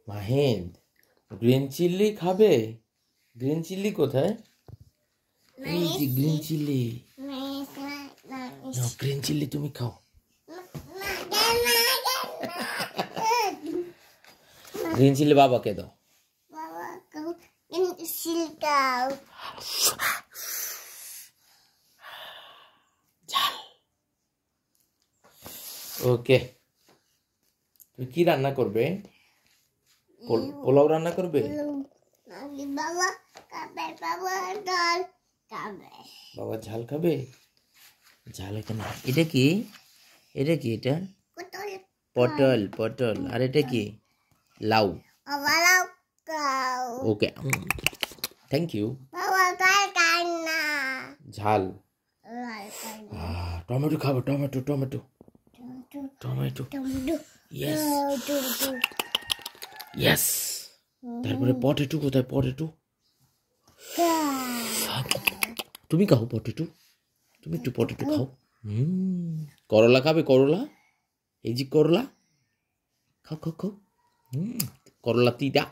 Mahid green chilli খাবে? Green chilli কোথায়? এই যে গ্রিন চিলি। গ্রিন চিলি তুমি খাও। গ্রিন চিলি বাবাকে দাও। ওকে, তুমি কি রান্না করবে? পোলাও রান্না করবে? বাবা ঝাল খাবে? ঝাল এখানে। এটা কি? এটা কি? এটা পটল। পটল। আর এটা কি? লাউ। ওকে, থ্যাংক ইউ। ঝাল। টমেটো খাবো। Tomato tomato tomato. Yes yes. তারপরে পটেটো কোথায়? পটেটো তুমি খাও। পটেটো তুমি একটু পটেটো খাও। করলা খাবে? করলা, এই যে করলা, খাও খাও খাও। করলা তিতা।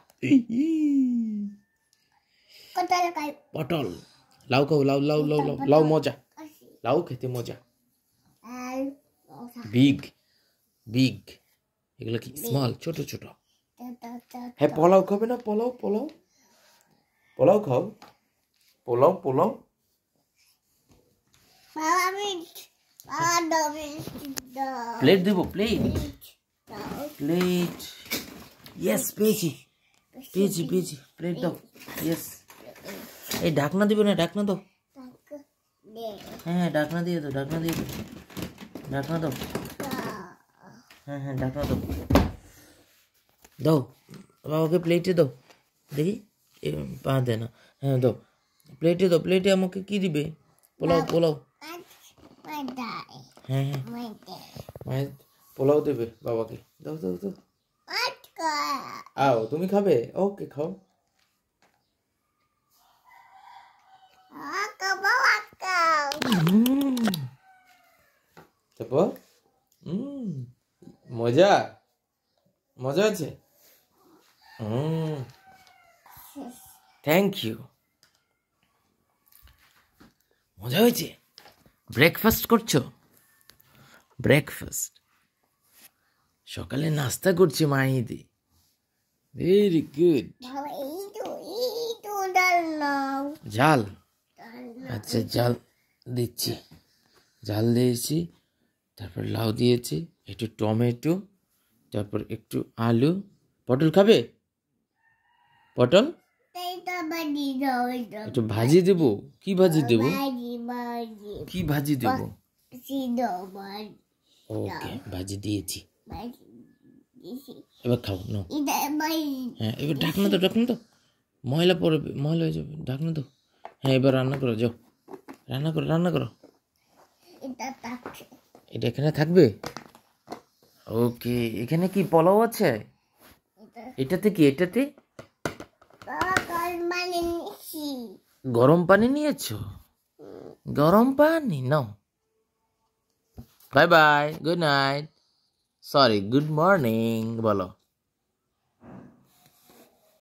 পটল। লাউ খাও। লাউ লাউ লাউ লাউ লাউ মজা। লাউ খেতে মজা। Big big. এগুলো কি? স্মল, ছোট ছোট। হ্যাঁ, পোলাও খাবে না? পোলাও পোলাও পোলাও খাও। পোলাও পোলাও। প্লেট দেবো? Plate plate. ইয়েস, পেয়েছি পেয়েছি পেয়েছি। প্লেট দাও। ইয়েস। এই ঢাকনা দিবে না? ঢাকনা দাও। হ্যাঁ, ঢাকনা দিয়ে দাও। ঢাকনা দিয়ে দাও। ঢাকনা দাও। হ্যাঁ হ্যাঁ, ঢাকনা দাও। দাও বাবাকে প্লেটে দাও। দেখি পা দে না। হ্যাঁ দাও, প্লেটে দাও। প্লেটে আমাকে কি দিবে? পোলাও পোলাও। হ্যাঁ হ্যাঁ, মায়ের পোলাও দেবে বাবাকে। দাও দাও দাও। আও, তুমি খাবে? ওকে, খাও। তারপর মজা মজা আছে। Thank you. মজা হয়েছে। ব্রেকফাস্ট করছো? ব্রেকফাস্ট সকালে নাস্তা করছে মাহিদি। Very good. ঝাল? আচ্ছা, ঝাল দিচ্ছি। ঝাল দিয়েছি, তারপর লাউ দিয়েছি, একটু টমেটো, তারপর একটু আলু। পটল খাবে? পটল একটু ভাজি দেবো? কি ভাজি দেবো? কি ভাজি দেবো? ওকে, ভাজি দিয়েছি। এবার খাও না? হ্যাঁ, এবার ঢাকনা দাও। ঢাকনা দাও, ময়লা পড়বে, ময়লা হয়ে যাবে। ঢাকনা দাও। হ্যাঁ, এবার রান্না করো, যাও রান্না করো। রান্না করো। এটা এখানে থাকবে? ওকে, এখানে কি পোলাও আছে? এটাতে কি? এটাতে গরম পানি নিয়েছো? গরম পানি নাও। Bye bye, good night, sorry, good morning বলো।